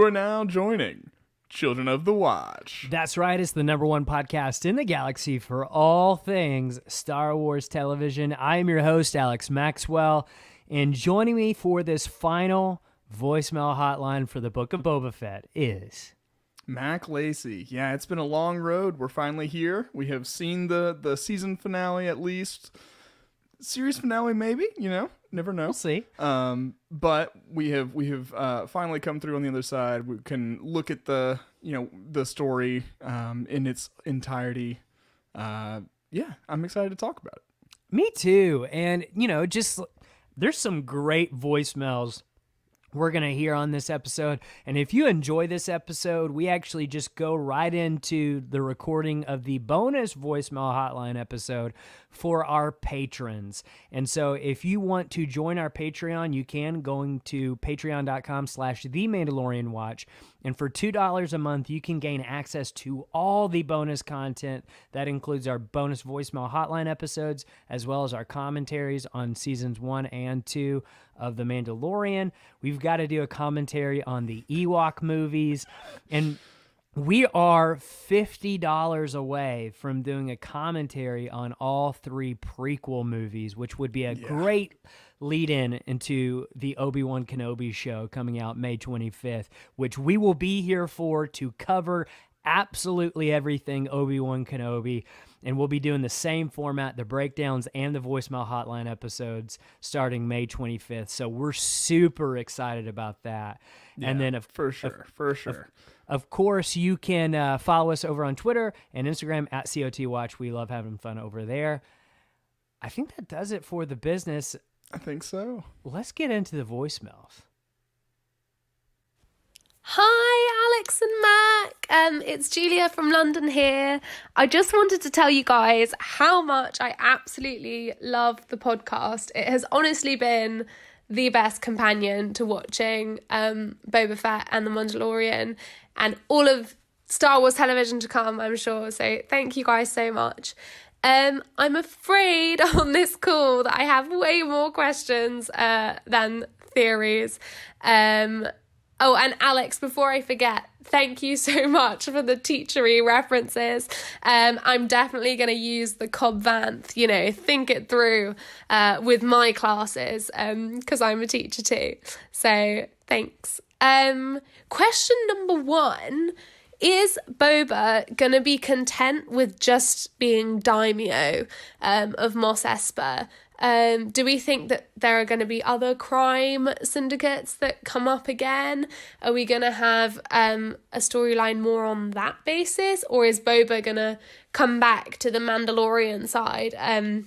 You are now joining Children of the Watch. That's right. It's the #1 podcast in the galaxy for all things Star Wars television. I am your host, Alex Maxwell, and joining me for this final voicemail hotline for the Book of Boba Fett is Mac Lacey. Yeah, it's been a long road. We're finally here. We have seen the season finale at least. Series finale, maybe, never know. We'll see. But we have finally come through on the other side. We can look at the story in its entirety. I'm excited to talk about it. Me too. And, just there's some great voicemails we're going to hear on this episode. And if you enjoy this episode, we actually just go right into the recording of the bonus voicemail hotline episode for our patrons. And so if you want to join our Patreon, you can, going to patreon.com/TheMandalorianWatch. And for $2 a month, you can gain access to all the bonus content. That includes our bonus voicemail hotline episodes, as well as our commentaries on seasons 1 and 2 of The Mandalorian. We've got to do a commentary on the Ewok movies. And we are $50 away from doing a commentary on all 3 prequel movies, which would be a great lead-in into the Obi-Wan Kenobi show coming out May 25th, which we will be here for to cover absolutely everything Obi-Wan Kenobi. And we'll be doing the same format, the breakdowns and the voicemail hotline episodes starting May 25th. So we're super excited about that. Yeah, and then for sure. Of course, you can follow us over on Twitter and Instagram at COTWatch. We love having fun over there. I think that does it for the business. I think so. Let's get into the voicemails. Hi, Alex and Mac. It's Julia from London here. I just wanted to tell you guys how much I absolutely love the podcast. It has honestly been the best companion to watching Boba Fett and The Mandalorian and all of Star Wars television to come, I'm sure. So thank you guys so much. I'm afraid on this call that I have way more questions than theories. Oh, and Alex, before I forget, thank you so much for the teachery references. I'm definitely going to use the Cobb Vanth, think it through with my classes because I'm a teacher too. So thanks. Question number 1, is Boba going to be content with just being daimyo of Mos Espa? Do we think that there are going to be other crime syndicates that come up again? Are we going to have a storyline more on that basis? Or is Boba going to come back to the Mandalorian side and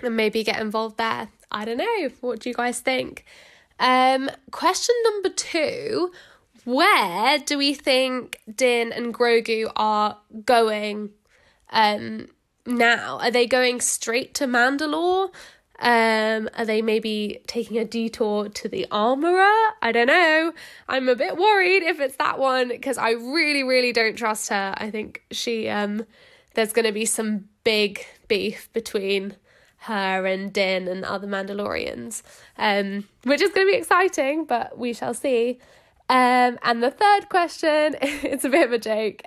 maybe get involved there? I don't know. What do you guys think? Question number 2, where do we think Din and Grogu are going now? Are they going straight to Mandalore? Are they maybe taking a detour to the Armorer? I don't know. I'm a bit worried if it's that one because I really, really don't trust her. I think she, there's going to be some big beef between her and Din and other Mandalorians, which is going to be exciting, but we shall see. And the third question, it's a bit of a joke,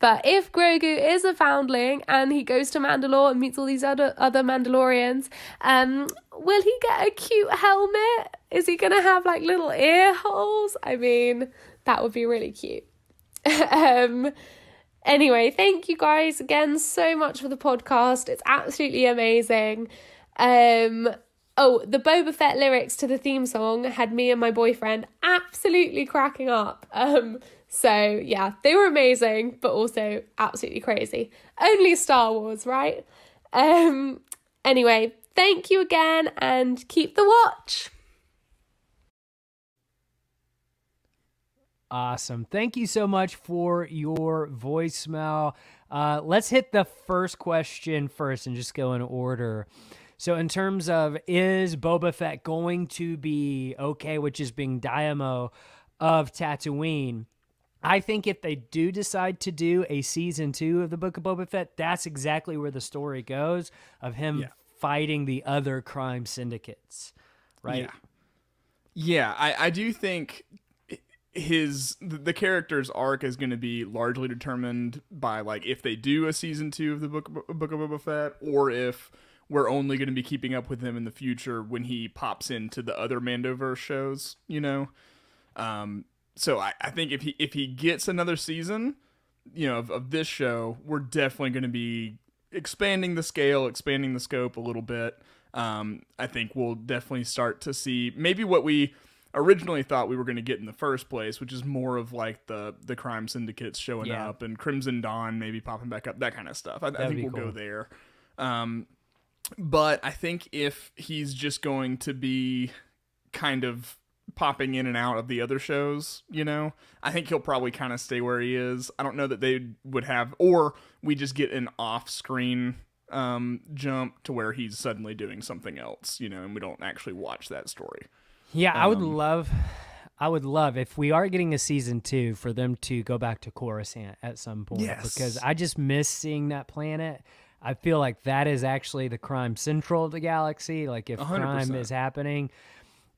but if Grogu is a foundling and he goes to Mandalore and meets all these other Mandalorians, will he get a cute helmet? Is he going to have like little ear holes? I mean, that would be really cute. Anyway, thank you guys again so much for the podcast. It's absolutely amazing. Oh, the Boba Fett lyrics to the theme song had me and my boyfriend absolutely cracking up. So yeah, they were amazing, but also absolutely crazy. Only Star Wars, right? Anyway, thank you again and keep the watch. Awesome. Thank you so much for your voicemail. Let's hit the first question first and just go in order. So in terms of, is Boba Fett going to be okay with just being Daimyo of Tatooine? I think if they do decide to do a season 2 of the Book of Boba Fett, that's exactly where the story goes, of him fighting the other crime syndicates, right? Yeah, I do think the character's arc is going to be largely determined by like if they do a season 2 of the Book of Boba Fett, or if we're only going to be keeping up with him in the future when he pops into the other Mandoverse shows, you know. So I think if he gets another season, you know, of this show, we're definitely going to be expanding the scale, expanding the scope a little bit. I think we'll definitely start to see maybe what we originally thought we were going to get in the first place, which is more of like the crime syndicates showing up and Crimson Dawn maybe popping back up, that kind of stuff. I think we'll go there. But I think if he's just going to be kind of popping in and out of the other shows, you know, I think he'll probably kind of stay where he is. I don't know that they would have, or we just get an off-screen jump to where he's suddenly doing something else, you know, and we don't actually watch that story. Yeah, I would love if we are getting a season 2 for them to go back to Coruscant at some point. Yes. Because I just miss seeing that planet. I feel like that is actually the crime central of the galaxy. Like if 100%. crime is happening,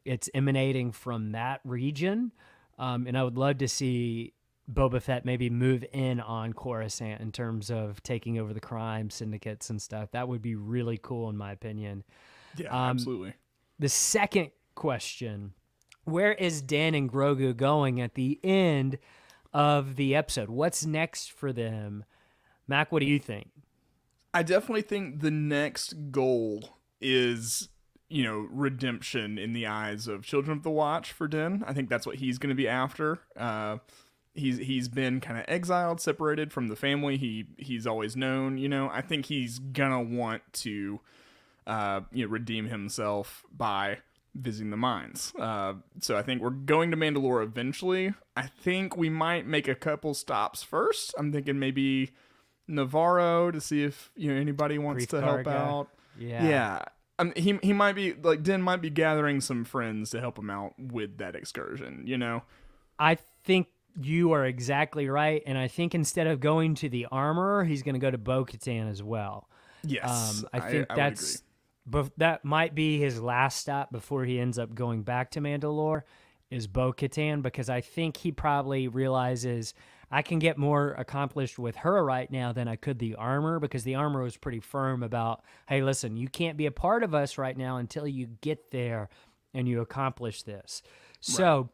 it's emanating from that region. And I would love to see Boba Fett maybe move in on Coruscant in terms of taking over the crime syndicates and stuff. That would be really cool in my opinion. Yeah, absolutely. The second question, where is Din and Grogu going at the end of the episode? What's next for them? Mac, what do you think? I definitely think the next goal is, you know, redemption in the eyes of Children of the Watch for Din. I think that's what he's going to be after. He's been kind of exiled, separated from the family he's always known. You know, I think he's gonna want to, you know, redeem himself by visiting the mines. So I think we're going to Mandalore eventually. I think we might make a couple stops first. I'm thinking maybe Navarro to see if, you know, anybody wants to help out. Yeah. He might be like, Din might be gathering some friends to help him out with that excursion, you know. I think you are exactly right, and I think instead of going to the armorer, he's going to go to Bo-Katan as well. Yes, I think that's, but that might be his last stop before he ends up going back to Mandalore, is Bo-Katan, because I think he probably realizes I can get more accomplished with her right now than I could the armor, because the armor was pretty firm about, hey, listen, you can't be a part of us right now until you get there and you accomplish this. Right. So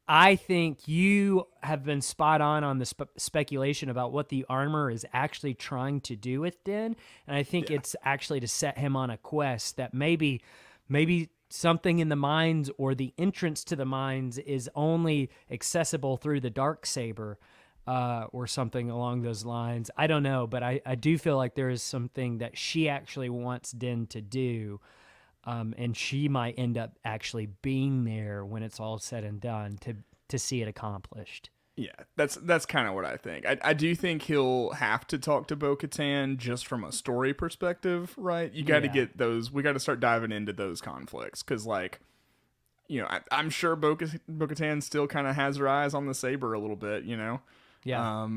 I think you have been spot on the speculation about what the armor is actually trying to do with Din, and I think it's actually to set him on a quest that maybe something in the mines or the entrance to the mines is only accessible through the Darksaber, or something along those lines. I don't know, but I do feel like there is something that she actually wants Din to do. And she might end up actually being there when it's all said and done to see it accomplished. Yeah, that's kind of what I think. I do think he'll have to talk to Bo-Katan just from a story perspective, right? You got to get those. We got to start diving into those conflicts because, like, you know, I'm sure Bo-Katan still kind of has her eyes on the saber a little bit, you know. Yeah.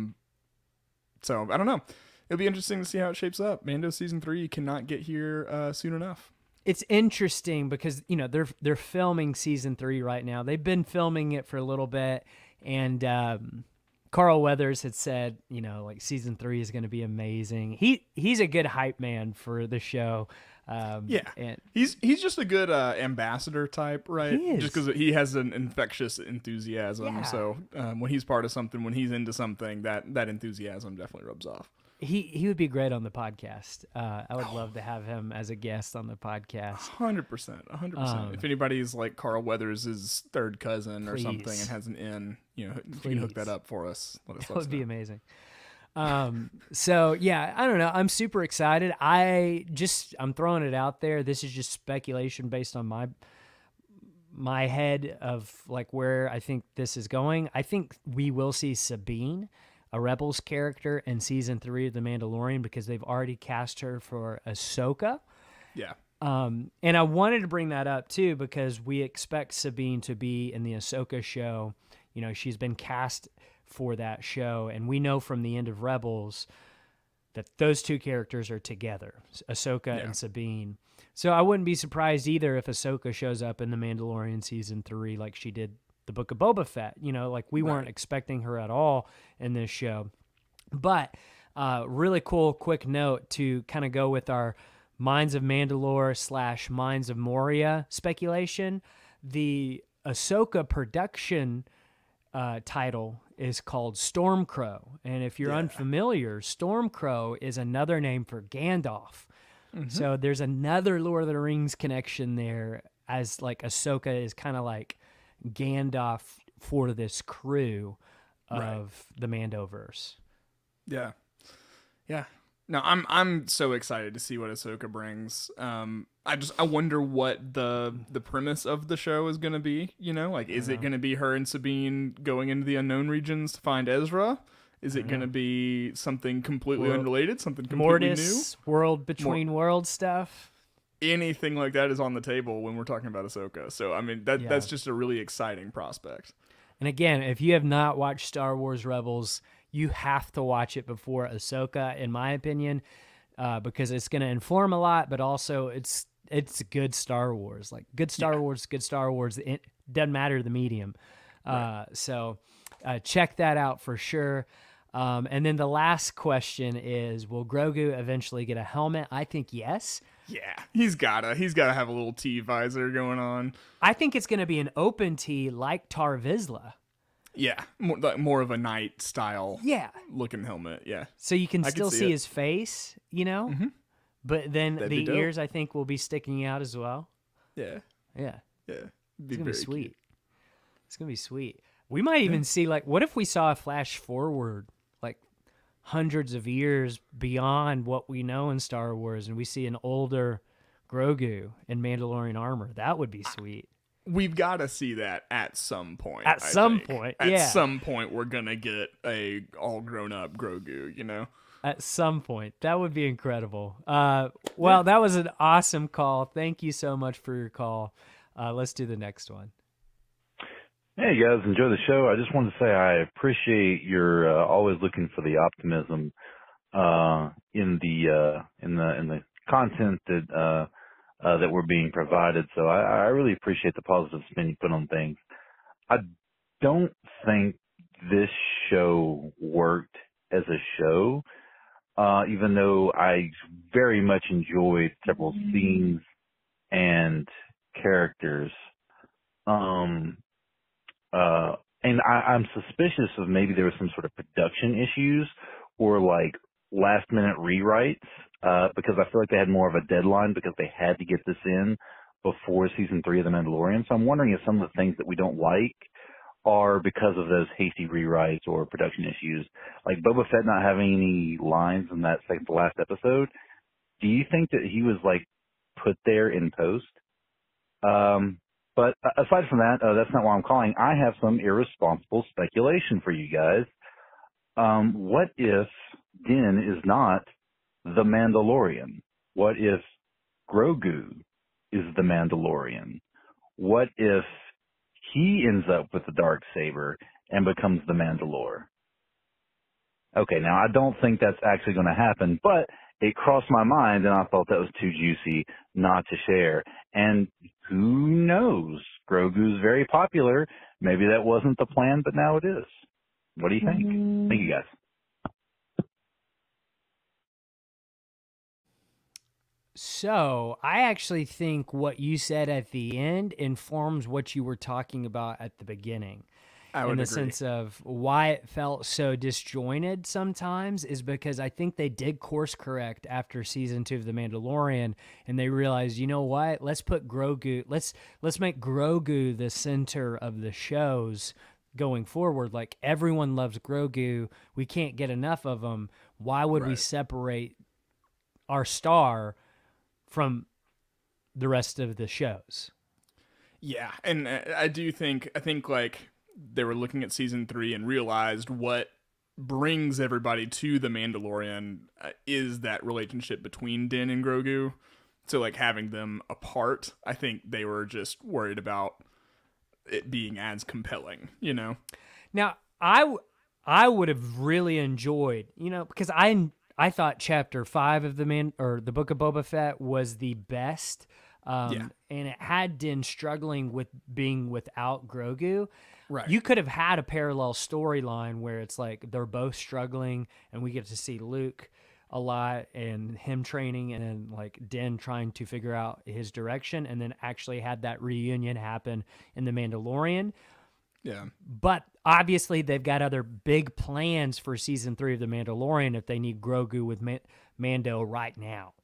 So I don't know. It'll be interesting to see how it shapes up. Mando season 3 cannot get here soon enough. It's interesting because, you know, they're filming season 3 right now. They've been filming it for a little bit, and Carl Weathers had said, you know, like season 3 is going to be amazing. He's a good hype man for the show. And he's just a good ambassador type, right? He is. Just because he has an infectious enthusiasm. Yeah. So when he's part of something, when he's into something, that enthusiasm definitely rubs off. He would be great on the podcast. I would love to have him as a guest on the podcast. 100%. If anybody's like Carl Weathers' third cousin or something and has an in, you know, if you can hook that up for us, let us know. That would be amazing. So yeah, I don't know. I'm super excited. I'm throwing it out there. This is just speculation based on my head of like where I think this is going. I think we will see Sabine, a Rebels character, in season 3 of The Mandalorian, because they've already cast her for Ahsoka. Yeah. And I wanted to bring that up too, because we expect Sabine to be in the Ahsoka show. You know, she's been cast for that show, and we know from the end of Rebels that those two characters are together, Ahsoka and Sabine. So I wouldn't be surprised either if Ahsoka shows up in The Mandalorian season 3 like she did the Book of Boba Fett. You know, like we weren't expecting her at all in this show. But really cool, quick note to kind of go with our Minds of Mandalore / Minds of Moria speculation. The Ahsoka production title is called Stormcrow. And if you're unfamiliar, Stormcrow is another name for Gandalf. So there's another Lord of the Rings connection there, as like Ahsoka is kind of like Gandalf for this crew of the Mandoverse. Yeah. No, I'm so excited to see what Ahsoka brings. I wonder what the premise of the show is going to be, you know? Like, is it going to be her and Sabine going into the unknown regions to find Ezra? Is it going to be something completely unrelated, something completely Mortis, new? World between world stuff? Anything like that is on the table when we're talking about Ahsoka. So, I mean, that's just a really exciting prospect. And again, if you have not watched Star Wars Rebels, you have to watch it before Ahsoka, in my opinion, because it's going to inform a lot, but also it's good Star Wars. Like, good Star Wars. It doesn't matter the medium. So check that out for sure. And then the last question is, will Grogu eventually get a helmet? I think yes. Yeah, he's gotta have a little T visor going on. I think it's going to be an open T like Tar Vizsla. Yeah, more of a knight style looking helmet, yeah. So you can still see his face, you know? Mm-hmm. But then the ears, I think, will be sticking out as well. Yeah. Yeah. Yeah. It's going to be sweet. Cute. It's going to be sweet. We might even see, like, what if we saw a flash forward, like, hundreds of years beyond what we know in Star Wars, and we see an older Grogu in Mandalorian armor? That would be sweet. We've got to see that at some point. At some point, At some point, we're going to get a all-grown-up Grogu, you know? At some point. That would be incredible. That was an awesome call. Thank you so much for your call. Let's do the next one. Hey, guys. Enjoy the show. I just wanted to say I appreciate your always looking for the optimism in the content that we're being provided. So I really appreciate the positive spin you put on things. I don't think this show worked as a show, even though I very much enjoyed several scenes and characters. And I'm suspicious of maybe there was some sort of production issues or like last minute rewrites. Because I feel like they had more of a deadline because they had to get this in before season 3 of The Mandalorian. So I'm wondering if some of the things that we don't like are because of those hasty rewrites or production issues. Like Boba Fett not having any lines in that second to last episode. Do you think that he was like put there in post? But aside from that, that's not why I'm calling. I have some irresponsible speculation for you guys. What if Din is not the Mandalorian? What if Grogu is the Mandalorian? What if he ends up with the Darksaber and becomes the Mandalore? Okay, now I don't think that's actually going to happen, but it crossed my mind and I thought that was too juicy not to share. And who knows? Grogu's very popular. Maybe that wasn't the plan, but now it is. What do you think? Thank you, guys. So I actually think what you said at the end informs what you were talking about at the beginning. In the sense of why it felt so disjointed sometimes is because I think they did course correct after season 2 of The Mandalorian, and they realized, you know what? Let's put Grogu. Let's make Grogu the center of the shows going forward. Like, everyone loves Grogu. We can't get enough of him. Why would we separate our star from the rest of the shows? Yeah, and I think like they were looking at season 3 and realized what brings everybody to the Mandalorian is that relationship between Din and Grogu. So like having them apart, I think they were just worried about it being as compelling, you know? Now, I would have really enjoyed, you know, because I thought chapter 5 of the Book of Boba Fett was the best. And it had Din struggling with being without Grogu. Right. You could have had a parallel storyline where it's like they're both struggling, and we get to see Luke a lot and him training, and then like Din trying to figure out his direction, and then actually had that reunion happen in The Mandalorian. Yeah. But obviously they've got other big plans for season 3 of The Mandalorian if they need Grogu with Mando right now.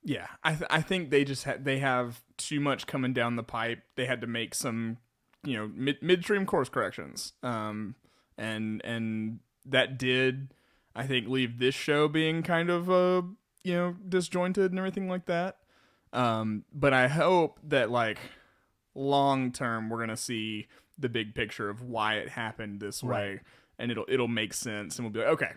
Yeah, I think they just they have too much coming down the pipe. They had to make some, midstream course corrections. And that did, I think, leave this show being kind of disjointed and everything like that. But I hope that like long term we're gonna see the big picture of why it happened this way, and it'll make sense, and we'll be like, okay,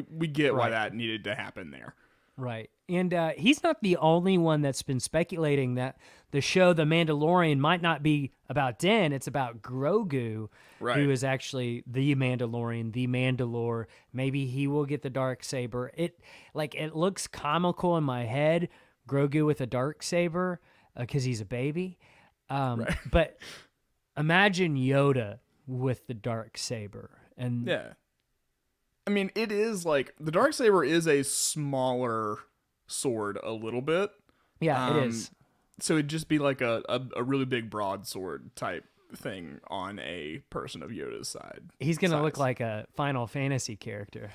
we get why that needed to happen there. Right. And he's not the only one that's been speculating that the show The Mandalorian might not be about Din, it's about Grogu, who is actually the Mandalorian, the Mandalore. Maybe he will get the Darksaber. It looks comical in my head, Grogu with a Darksaber, because he's a baby. But imagine Yoda with the Darksaber. And yeah. I mean, it is like the Darksaber is a smaller sword a little bit. Yeah, it is. So it'd just be like a really big broadsword type thing on a person of Yoda's side. He's going to look like a Final Fantasy character.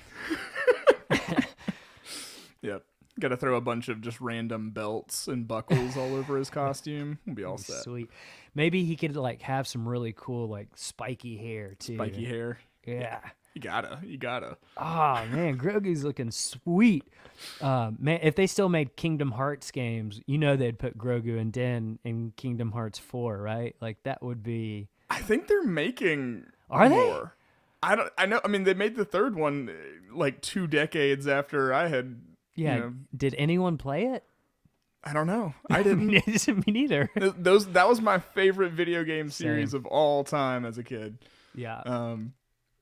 Yep. Got to throw a bunch of just random belts and buckles all over his costume. We'll be all set. Sweet. Maybe he could like have some really cool like spiky hair too. Spiky hair. Yeah. You gotta. Oh man, Grogu's looking sweet. Man, if they still made Kingdom Hearts games, they'd put Grogu and Din in Kingdom Hearts 4, right? Like that would be. I think they're making Are more. I know. I mean, they made the third one like 2 decades after I had. Yeah. Did anyone play it? I don't know. I didn't. Me neither. That was my favorite video game series of all time as a kid. Yeah.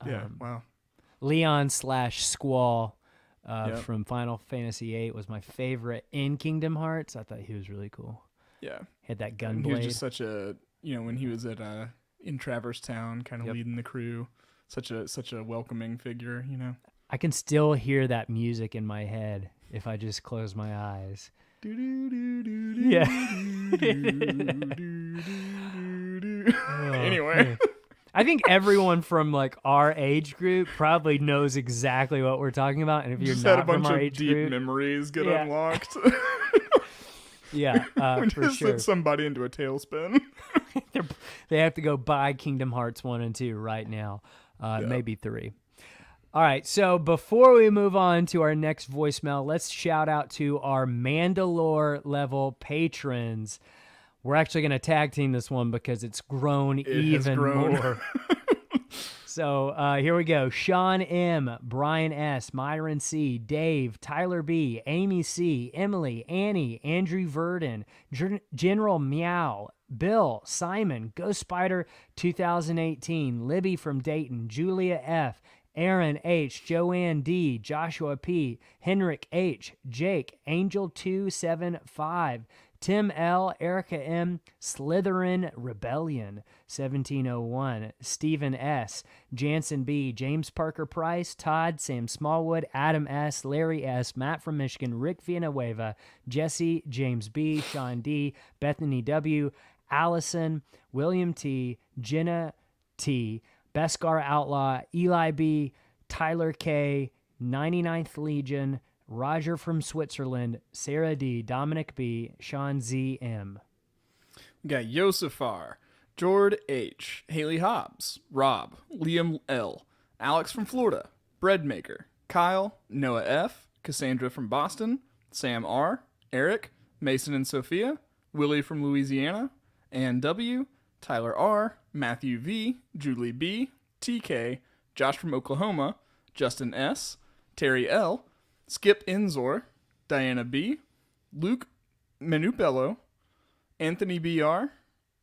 Yeah, wow. Leon/Squall from Final Fantasy VIII was my favorite in Kingdom Hearts. I thought he was really cool. Yeah. Had that gun He blade. was just such a, when he was at in Traverse Town, kind of leading the crew, such a welcoming figure, I can still hear that music in my head if I just close my eyes. Yeah. Anyway. I think everyone from like our age group probably knows exactly what we're talking about, and if you're just not had a bunch from our of age deep group, memories get unlocked. Yeah, we for just sure. sent somebody into a tailspin. They have to go buy Kingdom Hearts 1 and 2 right now, maybe 3. All right, so before we move on to our next voicemail, let's shout out to our Mandalore level patrons. We're actually going to tag team this one because it's grown even more. So here we go. Sean M., Brian S., Myron C., Dave, Tyler B., Amy C., Emily, Annie, Andrew Verdon, General Meow, Bill, Simon, Ghost Spider 2018, Libby from Dayton, Julia F., Aaron H., Joanne D., Joshua P., Henrik H., Jake, Angel 275, Tim L., Erica M., Slytherin Rebellion, 1701, Stephen S., Jansen B., James Parker Price, Todd, Sam Smallwood, Adam S., Larry S., Matt from Michigan, Rick Villanueva, Jesse, James B., Sean D., Bethany W., Allison, William T., Jenna T., Beskar Outlaw, Eli B., Tyler K., 99th Legion, Roger from Switzerland, Sarah D., Dominic B., Sean Z. M. We got Yosifar, Jord H., Haley Hobbs, Rob, Liam L., Alex from Florida, Breadmaker, Kyle, Noah F., Cassandra from Boston, Sam R., Eric, Mason and Sophia, Willie from Louisiana, Ann W., Tyler R., Matthew V., Julie B., TK, Josh from Oklahoma, Justin S., Terry L., Skip Inzor, Diana B., Luke Menupello, Anthony BR,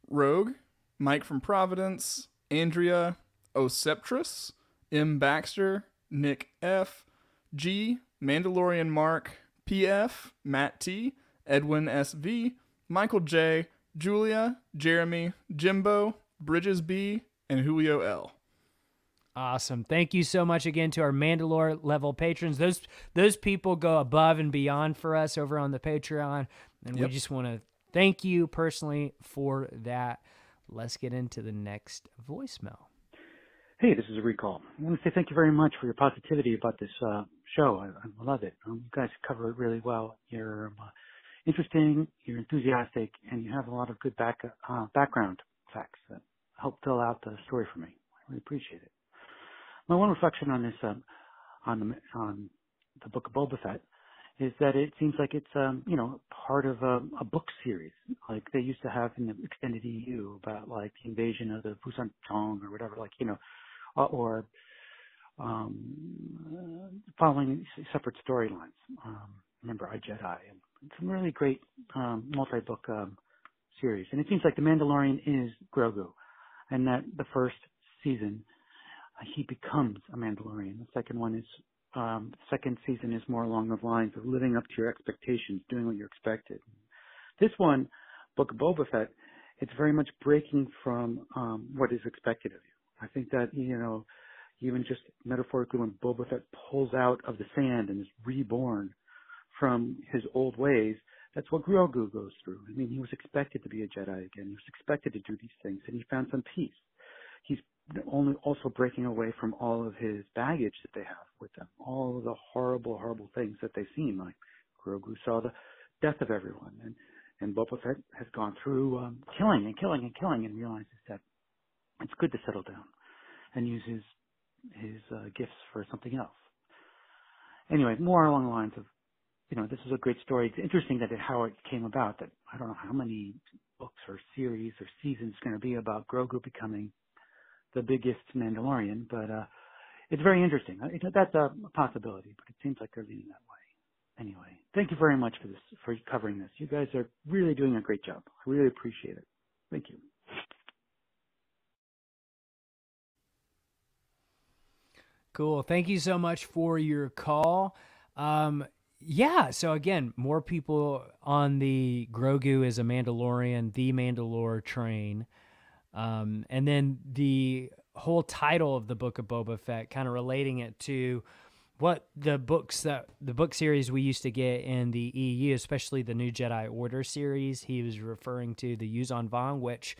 Rogue, Mike from Providence, Andrea Oseptris, M. Baxter, Nick F., G., Mandalorian Mark, PF, Matt T., Edwin SV, Michael J., Julia, Jeremy, Jimbo, Bridges B., and Julio L. Awesome. Thank you so much again to our Mandalore level patrons. Those people go above and beyond for us over on the Patreon, and we just want to thank you personally for that. Let's get into the next voicemail. Hey, this is a recall. I want to say thank you very much for your positivity about this show. I love it. You guys cover it really well. You're interesting, you're enthusiastic, and you have a lot of good background facts that help fill out the story for me. I really appreciate it. My one reflection on this, on the Book of Boba Fett, is that it seems like it's, part of a book series, like they used to have in the extended EU about like the invasion of the Busan Tong or whatever, or following separate storylines. Remember I Jedi, and some really great multi-book series. And it seems like The Mandalorian is Grogu, and that the first season he becomes a Mandalorian. The second season is more along the lines of living up to your expectations, doing what you're expected. This one, Book of Boba Fett, it's very much breaking from what is expected of you. I think that, even just metaphorically, when Boba Fett pulls out of the sand and is reborn from his old ways, that's what Grogu goes through. I mean, he was expected to be a Jedi again. He was expected to do these things, and he found some peace. He's only also breaking away from all of his baggage that they have with them, all of the horrible, horrible things that they've seen. Like Grogu saw the death of everyone, and Boba Fett has gone through killing and realizes that it's good to settle down and use his gifts for something else. Anyway, more along the lines of, this is a great story. It's interesting that how it came about. That I don't know how many books or series or seasons it's going to be about Grogu becoming the biggest Mandalorian, but it's very interesting. That's a possibility, but it seems like they're leaning that way. Anyway, thank you very much for covering this. You guys are really doing a great job. I really appreciate it. Thank you. Cool. Thank you so much for your call. So again, more people on the Grogu is a Mandalorian, the Mandalore train. And then the whole title of the Book of Boba Fett, kind of relating it to what the book series we used to get in the EU, especially the New Jedi Order series. He was referring to the Yuuzhan Vong, which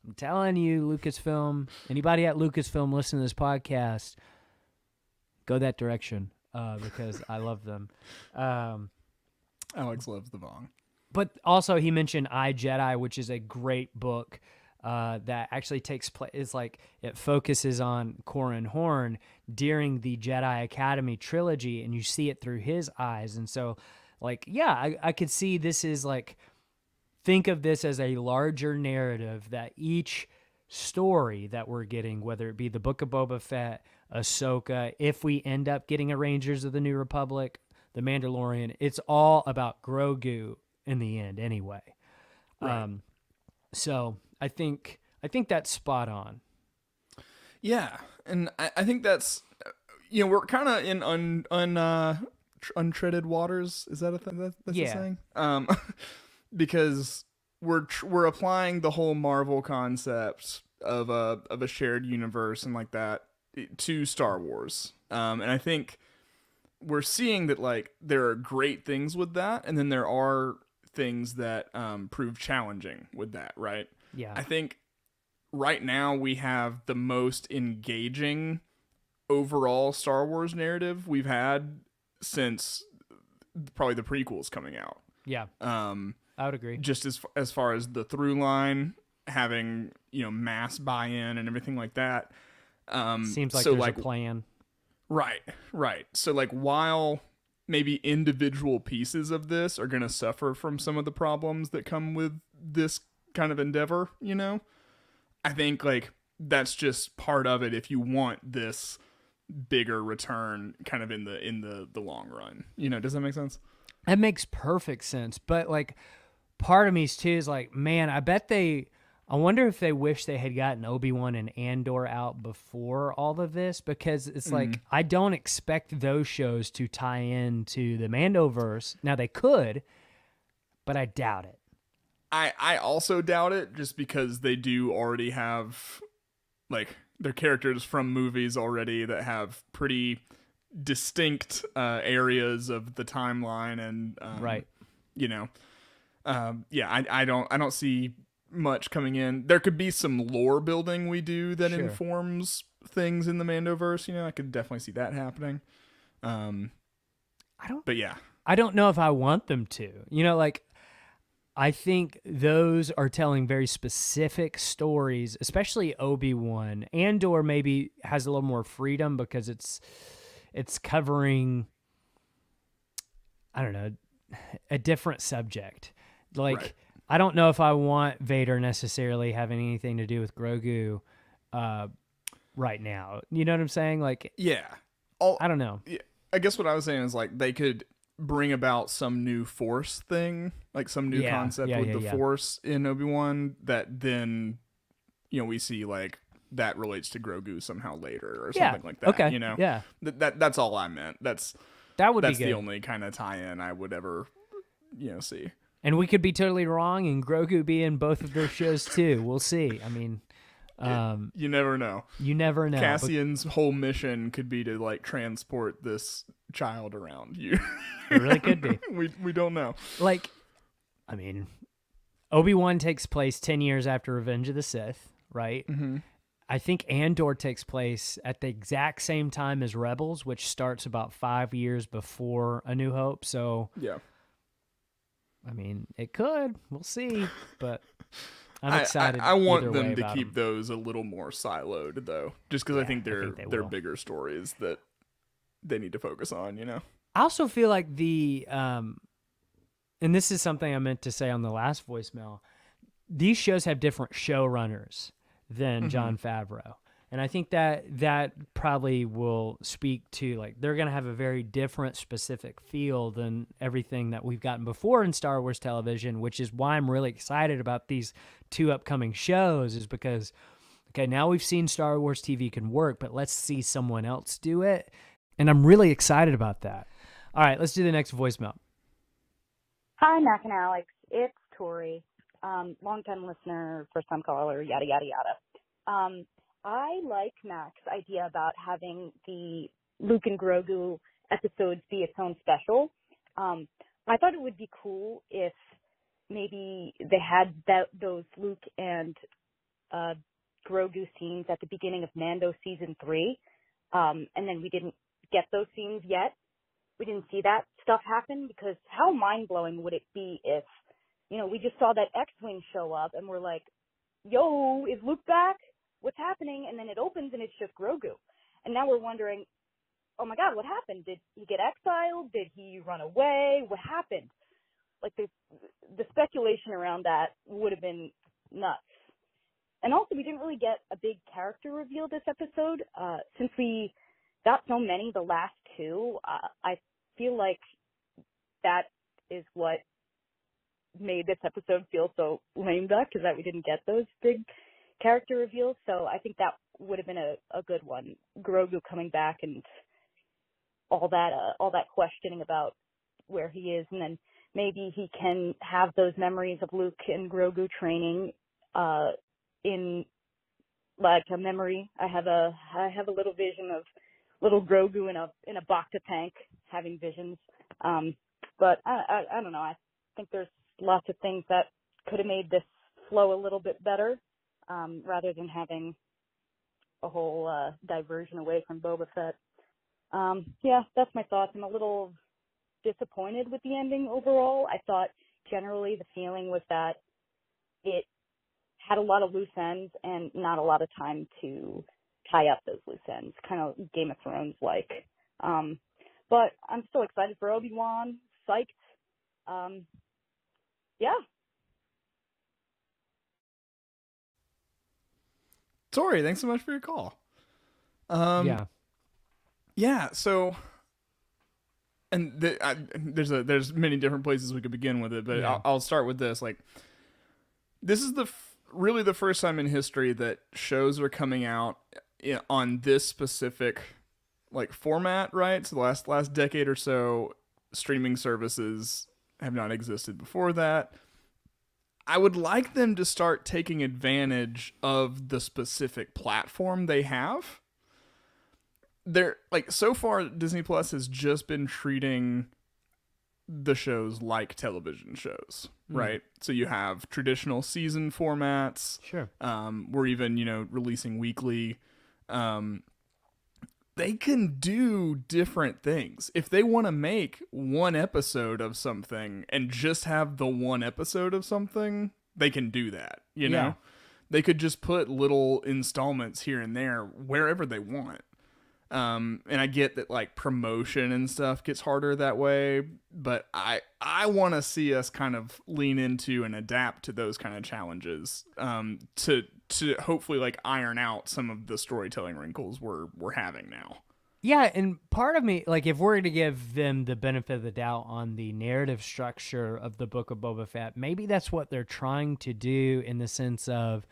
I'm telling you, Lucasfilm, anybody at Lucasfilm listening to this podcast, go that direction, because I love them. Alex loves the Vong. But also he mentioned I, Jedi, which is a great book that actually takes place. It's like it focuses on Corran Horn during the Jedi Academy trilogy, and you see it through his eyes. And so, I could see this is think of this as a larger narrative, that each story that we're getting, whether it be the Book of Boba Fett, Ahsoka, if we end up getting a Rangers of the New Republic, the Mandalorian, it's all about Grogu in the end anyway. Right. So I think that's spot on. Yeah. And I think that's, we're kind of in untreaded waters. Is that a thing that's a saying? Because we're applying the whole Marvel concept of a shared universe and like that to Star Wars. And I think we're seeing that there are great things with that, and then there are things that prove challenging with that, right? Yeah. I think right now we have the most engaging overall Star Wars narrative we've had since probably the prequels coming out. Yeah. I would agree. Just as far as the through line, having, mass buy-in and everything like that. Seems like there's a plan. Right. So while maybe individual pieces of this are going to suffer from some of the problems that come with this kind of endeavor, I think that's just part of it if you want this bigger return kind of in the long run. Does that make sense? That makes perfect sense. But part of me too is man, I wonder if they wish they had gotten Obi-Wan and Andor out before all of this, because it's I don't expect those shows to tie into the Mandoverse. Now they could, but I doubt it. I also doubt it, just because they do already have like they're characters from movies already that have pretty distinct areas of the timeline, and right. you know, I don't see much coming in. There could be some lore building we do that Sure. informs things in the Mandoverse. You know, I could definitely see that happening. But yeah, I don't know if I want them to. You know, like, I think those are telling very specific stories, especially Obi-Wan. Andor maybe has a little more freedom because it's covering, I don't know, a different subject. Like, right. I don't know if I want Vader necessarily having anything to do with Grogu right now. You know what I'm saying? Like, Yeah. I don't know. Yeah, I guess what I was saying is like they could bring about some new Force thing, like some new concept with the Force in Obi-Wan that then, you know, we see like that relates to Grogu somehow later or something like that. Okay. You know, Yeah. That's all I meant. That would be good. the only kind of tie-in I would ever, you know, see. And we could be totally wrong, and Grogu be in both of those shows too. We'll see. I mean, you never know. You never know. Cassian's whole mission could be to like transport this child around you. It really could be. We don't know. Like, I mean, Obi-Wan takes place 10 years after Revenge of the Sith, right? Mm-hmm. I think Andor takes place at the exact same time as Rebels, which starts about 5 years before A New Hope. So, yeah. I mean, it could. We'll see. But I'm excited. I want either them way to about keep those a little more siloed, though, just because I think they're bigger stories that they need to focus on, you know? I also feel like and this is something I meant to say on the last voicemail, these shows have different showrunners than Jon Favreau. And I think that probably will speak to, like, they're going to have a very different specific feel than everything that we've gotten before in Star Wars television, which is why I'm really excited about these 2 upcoming shows, is because, okay, now we've seen Star Wars TV can work, but let's see someone else do it. And I'm really excited about that. All right, let's do the next voicemail. Hi, Mac and Alex. It's Tori. Long-time listener, first-time caller, yada, yada, yada. I like Mac's idea about having the Luke and Grogu episodes be its own special. I thought it would be cool if maybe they had those Luke and Grogu scenes at the beginning of Mando Season 3, and then we didn't get those scenes yet. We didn't see that stuff happen, because how mind-blowing would it be if, you know, we just saw that X-Wing show up and we're like, yo, is Luke back? What's happening? And then it opens and it's just Grogu. And now we're wondering, oh my God, what happened? Did he get exiled? Did he run away? What happened? Like, the speculation around that would have been nuts. And also, we didn't really get a big character reveal this episode. Since we got so many the last 2, I feel like that is what made this episode feel so lame duck, is that we didn't get those big character reveals. So I think that would have been a good one. Grogu coming back and all that questioning about where he is, and then maybe he can have those memories of Luke and Grogu training in like a memory. I have a little vision of little Grogu in a Bacta tank having visions. But I don't know. I think there's lots of things that could have made this flow a little bit better, rather than having a whole diversion away from Boba Fett. Yeah, that's my thoughts. I'm a little disappointed with the ending overall. I thought generally the feeling was that it had a lot of loose ends and not a lot of time to tie up those loose ends, kind of Game of Thrones like. But I'm still excited for Obi-Wan, psyched. Yeah. Tori, thanks so much for your call. Yeah. So, and there's many different places we could begin with it, but Yeah. I'll start with this. Like, this is really the first time in history that shows are coming out on this specific like format, right? So the last decade or so, streaming services have not existed before that. I would like them to start taking advantage of the specific platform they have. They're like, so far Disney Plus has just been treating the shows like television shows, right? So you have traditional season formats. Sure. We're even, releasing weekly. They can do different things. If they want to make one episode of something and just have the one episode of something, they can do that, you know? They could just put little installments here and there wherever they want. And I get that like promotion and stuff gets harder that way, but I want to see us kind of lean into and adapt to those kind of challenges, to hopefully like iron out some of the storytelling wrinkles we're having now. Yeah, and part of me, like, if we're going to give them the benefit of the doubt on the narrative structure of the Book of Boba Fett, maybe that's what they're trying to do, in the sense of,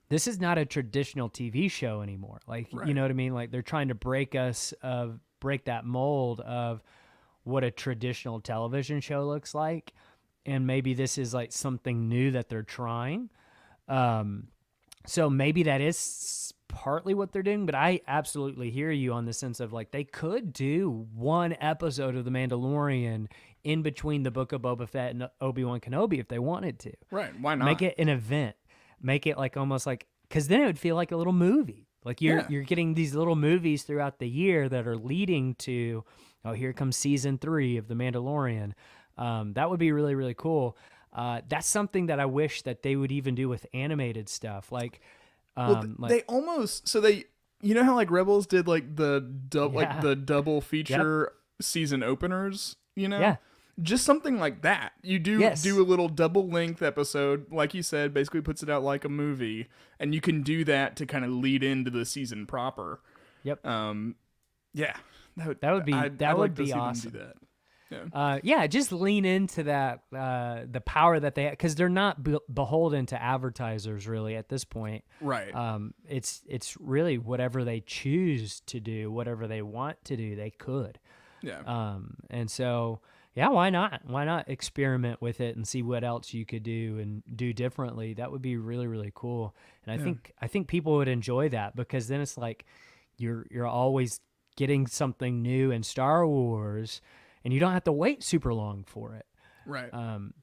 this is not a traditional TV show anymore. Like, you know what I mean? Like, they're trying to break that mold of what a traditional television show looks like. And maybe this is like something new that they're trying. So maybe that is partly what they're doing, but I absolutely hear you on the sense of, like, they could do one episode of The Mandalorian in between the Book of Boba Fett and Obi-Wan Kenobi if they wanted to. Right. Why not? Make it an event. Make it like almost like, because then it would feel like a little movie. Like you're getting these little movies throughout the year that are leading to, oh, here comes season 3 of The Mandalorian. That would be really, really cool. That's something that I wish that they would even do with animated stuff. Like, they almost, so they, you know how like Rebels did like the double feature season openers, Yeah. Just something like that. You do a little double length episode, like you said, basically puts it out like a movie, and you can do that to kind of lead into the season proper. Yep. Yeah. That would be awesome. Do that. Just lean into that, the power that they have, because they're not beholden to advertisers really at this point. Right. It's really whatever they choose to do, whatever they want to do, they could. Yeah. And so, yeah, why not? Why not experiment with it and see what else you could do and do differently? That would be really, really cool. And I think people would enjoy that, because then it's like you're always getting something new in Star Wars, and you don't have to wait super long for it. Right.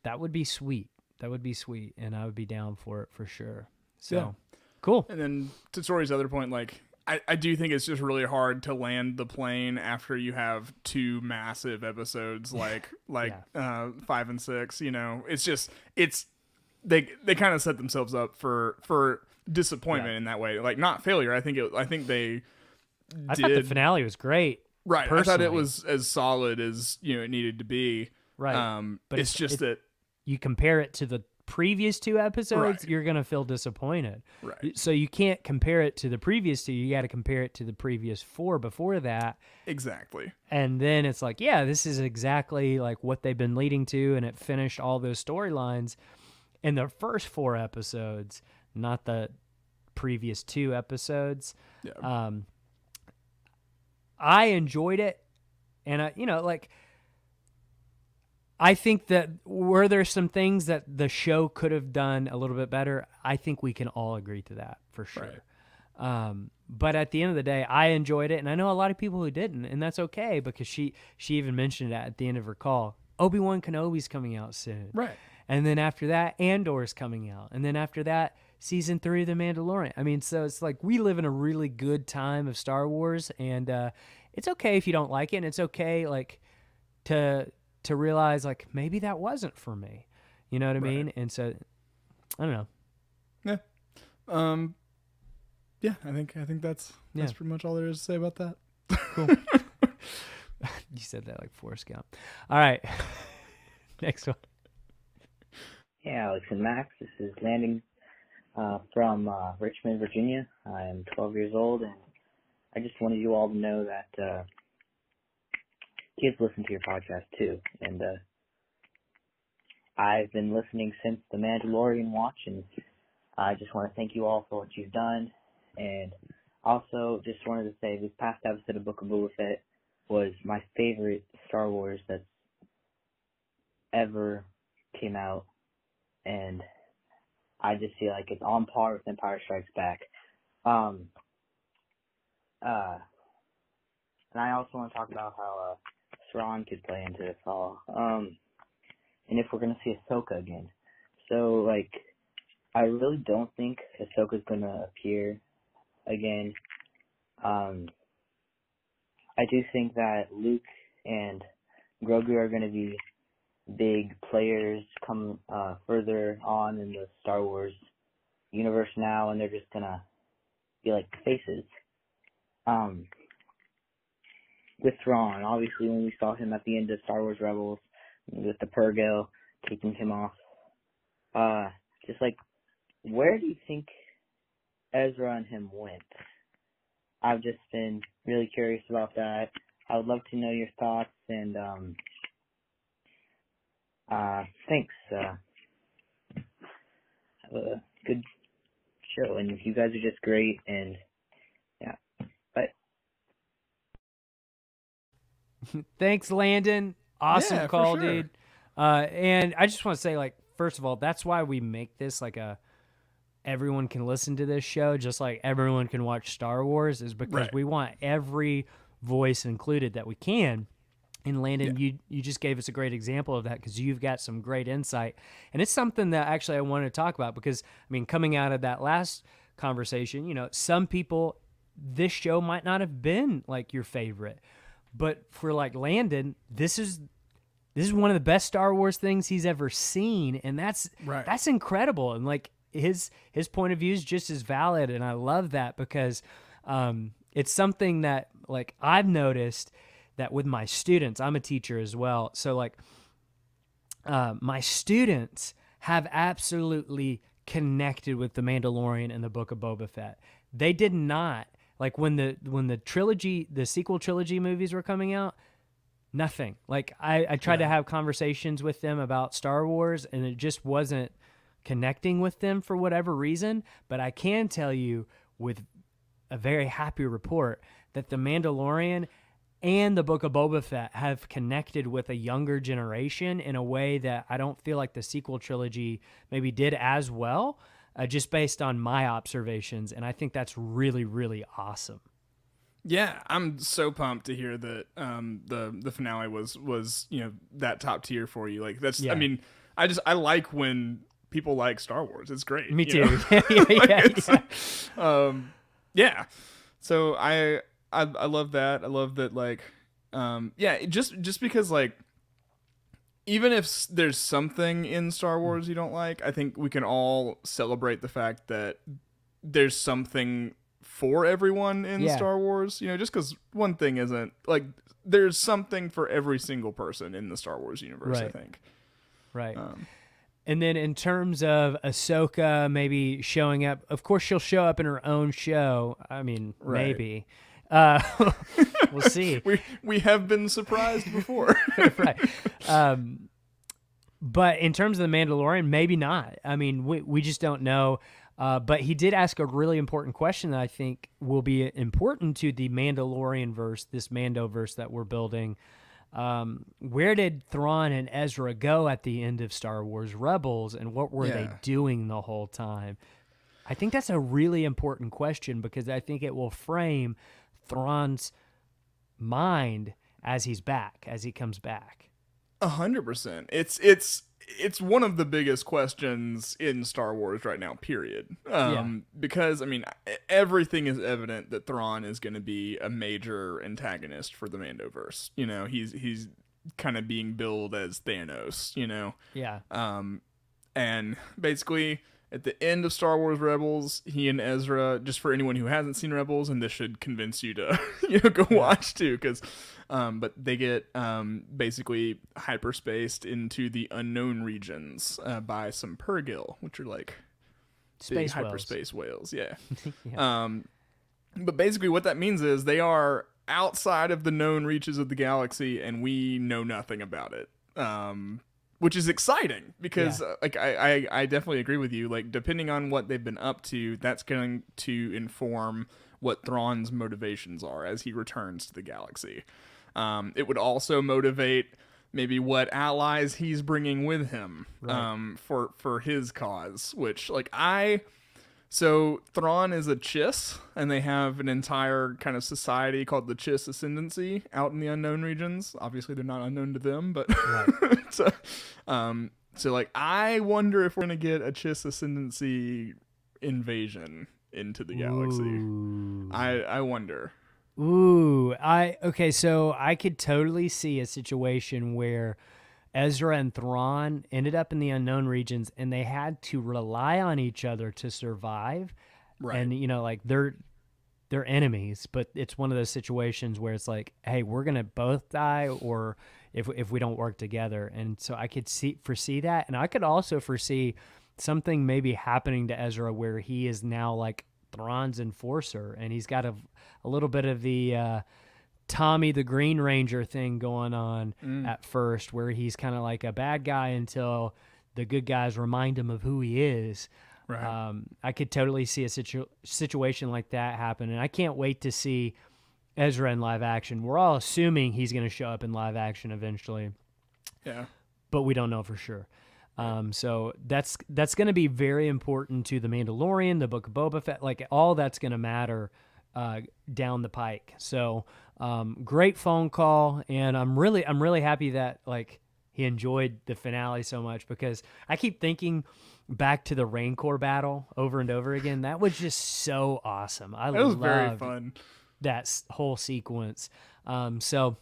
That would be sweet. That would be sweet, and I would be down for it for sure. So, cool. And then to Tori's other point, like, I do think it's just really hard to land the plane after you have two massive episodes like 5 and 6. You know, it's just they kind of set themselves up for disappointment in that way. Like, not failure. I think they I thought the finale was great. Right. Personally. I thought it was as solid as it needed to be. Right. But it's just that you compare it to the previous 2 episodes, you're going to feel disappointed. Right. So you can't compare it to the previous 2. You got to compare it to the previous 4 before that. Exactly. And then it's like, yeah, this is exactly like what they've been leading to, and it finished all those storylines in the first 4 episodes, not the previous 2 episodes. Yeah. I enjoyed it, and I think that were there some things that the show could have done a little bit better, I think we can all agree to that for sure. Right. But at the end of the day, I enjoyed it, and I know a lot of people who didn't, and that's okay, because she even mentioned that at the end of her call. Obi-Wan Kenobi's coming out soon. Right. And then after that, Andor's coming out. And then after that, season 3 of The Mandalorian. I mean, so it's like we live in a really good time of Star Wars, and it's okay if you don't like it, and it's okay like to realize like maybe that wasn't for me. You know what I mean? And so I don't know. Yeah. Yeah, I think that's pretty much all there is to say about that. Cool. You said that like Forrest Gump. All right. Next one. Hey, Alex and Max. This is Landon from Richmond, Virginia. I am 12 years old, and I just wanted you all to know that kids listen to your podcast too. And I've been listening since the Mandalorian watch, and I just want to thank you all for what you've done. And also just wanted to say this past episode of Book of Boba Fett was my favorite Star Wars that's ever came out. And I just feel like it's on par with Empire Strikes Back. And I also want to talk about how Thrawn could play into this all. And if we're going to see Ahsoka again. So, like, I really don't think Ahsoka's going to appear again. I do think that Luke and Grogu are going to be big players come further on in the Star Wars universe now, and they're just going to be like faces. With Thrawn, obviously, when we saw him at the end of Star Wars Rebels with the Purrgil taking him off, just like, where do you think Ezra and him went? I've just been really curious about that. I would love to know your thoughts, and thanks. Have a good show, and you guys are just great, and yeah. Bye. Thanks, Landon. Awesome Yeah, for call, sure. dude. And I just want to say, like, first of all, that's why we make this like everyone can listen to this show, just like everyone can watch Star Wars, is because Right. we want every voice included that we can. And Landon, you just gave us a great example of that because you've got some great insight. And it's something that actually I wanted to talk about because, I mean, coming out of that last conversation, you know, some people, this show might not have been like your favorite. But for like Landon, this is one of the best Star Wars things he's ever seen, and that's incredible. And like his point of view is just as valid, and I love that because it's something that like I've noticed that with my students. I'm a teacher as well, so like my students have absolutely connected with the Mandalorian and the Book of Boba Fett. They did not. Like when the trilogy, the sequel trilogy movies were coming out, nothing. Like I tried to have conversations with them about Star Wars, and it just wasn't connecting with them for whatever reason. But I can tell you with a very happy report that the Mandalorian and the Book of Boba Fett have connected with a younger generation in a way that I don't feel like the sequel trilogy maybe did as well. Just based on my observations, and I think that's really, really awesome. Yeah, I'm so pumped to hear that the finale was that top tier for you. Like that's, I mean, I like when people like Star Wars. It's great. Me too. Yeah. So I love that. I love that. Like, just because like. Even if there's something in Star Wars you don't like, I think we can all celebrate the fact that there's something for everyone in Star Wars. You know, just because one thing isn't like there's something for every single person in the Star Wars universe. I think. Right. And then in terms of Ahsoka maybe showing up, of course she'll show up in her own show. I mean, maybe. We'll see. We have been surprised before. Right. But in terms of the Mandalorian, maybe not. I mean, we just don't know. But he did ask a really important question that I think will be important to the Mandalorian verse, this Mando verse that we're building. Where did Thrawn and Ezra go at the end of Star Wars Rebels, and what were they doing the whole time? I think that's a really important question because I think it will frame Thrawn's mind as he's back, as he comes back. 100%. It's one of the biggest questions in Star Wars right now, period. Because I mean, everything is evident that Thrawn is going to be a major antagonist for the Mandoverse. You know, he's kind of being billed as Thanos, you know. Yeah. And basically at the end of Star Wars Rebels, he and Ezra, just for anyone who hasn't seen Rebels, and this should convince you to go watch too, because but they get basically hyperspaced into the unknown regions by some Purrgil, which are like space big hyperspace whales. Yeah. Yeah. But basically what that means is they are outside of the known reaches of the galaxy, and we know nothing about it. Which is exciting because like I definitely agree with you. Like, depending on what they've been up to, that's going to inform what Thrawn's motivations are as he returns to the galaxy. It would also motivate maybe what allies he's bringing with him, Right. for his cause. Which, like, so Thrawn is a Chiss, and they have an entire kind of society called the Chiss Ascendancy out in the unknown regions. Obviously, they're not unknown to them, but so like, I wonder if we're gonna get a Chiss Ascendancy invasion into the galaxy. Ooh. I wonder. Ooh, okay, so I could totally see a situation where Ezra and Thrawn ended up in the unknown regions and they had to rely on each other to survive. Right. And like they're enemies, but it's one of those situations where it's like, hey, we're going to both die or if we don't work together. And so I could foresee that, and I could also foresee something maybe happening to Ezra where he is now like Thrawn's enforcer, and he's got a little bit of the Tommy the Green Ranger thing going on at first, where he's kind of like a bad guy until the good guys remind him of who he is. Right. I could totally see a situation like that happen, and I can't wait to see Ezra in live action. We're all assuming he's going to show up in live action eventually. Yeah. But we don't know for sure. So that's going to be very important to The Mandalorian, the Book of Boba Fett, like all that's going to matter down the pike. So great phone call, and I'm really happy that like he enjoyed the finale so much, because I keep thinking back to the Rancor battle over and over again. That was just so awesome. It was very fun. That whole sequence. So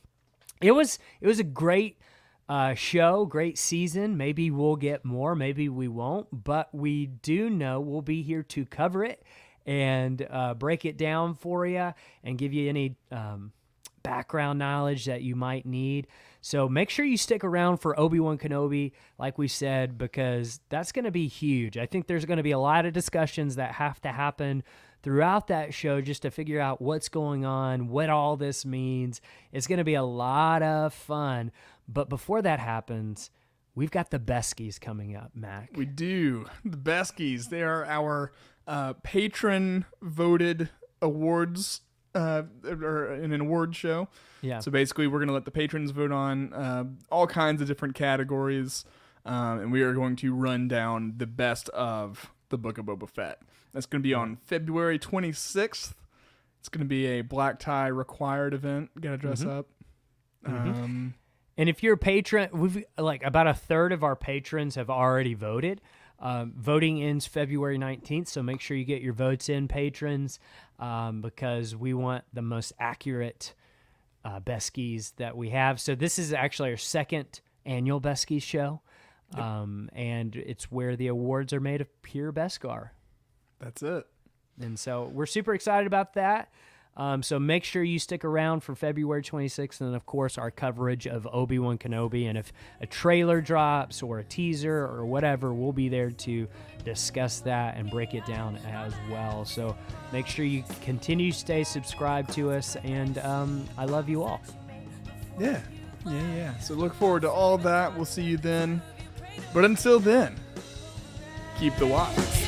it was a great show, great season. Maybe we'll get more, maybe we won't, but we do know we'll be here to cover it and break it down for you and give you any background knowledge that you might need. So make sure you stick around for Obi-Wan Kenobi, like we said, because that's going to be huge. I think there's going to be a lot of discussions that have to happen throughout that show just to figure out what's going on, what all this means. It's going to be a lot of fun. But before that happens, we've got the Beskies coming up, Mac. We do. The Beskies, they are our patron-voted awards, or an award show. Yeah. So basically, we're going to let the patrons vote on all kinds of different categories, and we are going to run down the best of the Book of Boba Fett. That's going to be on February 26th. It's going to be a black tie required event. Got to dress up. And if you're a patron, we've like about a third of our patrons have already voted. Voting ends February 19th, so make sure you get your votes in, patrons, because we want the most accurate Beskies that we have. So this is actually our second annual Beskies show, and it's where the awards are made of pure Beskar. That's it. And so we're super excited about that. So make sure you stick around for February 26th, and of course our coverage of Obi-Wan Kenobi. And if a trailer drops or a teaser or whatever, we'll be there to discuss that and break it down as well. So make sure you continue to stay subscribed to us, and I love you all. Yeah. So look forward to all that. We'll see you then. But until then, keep the watch.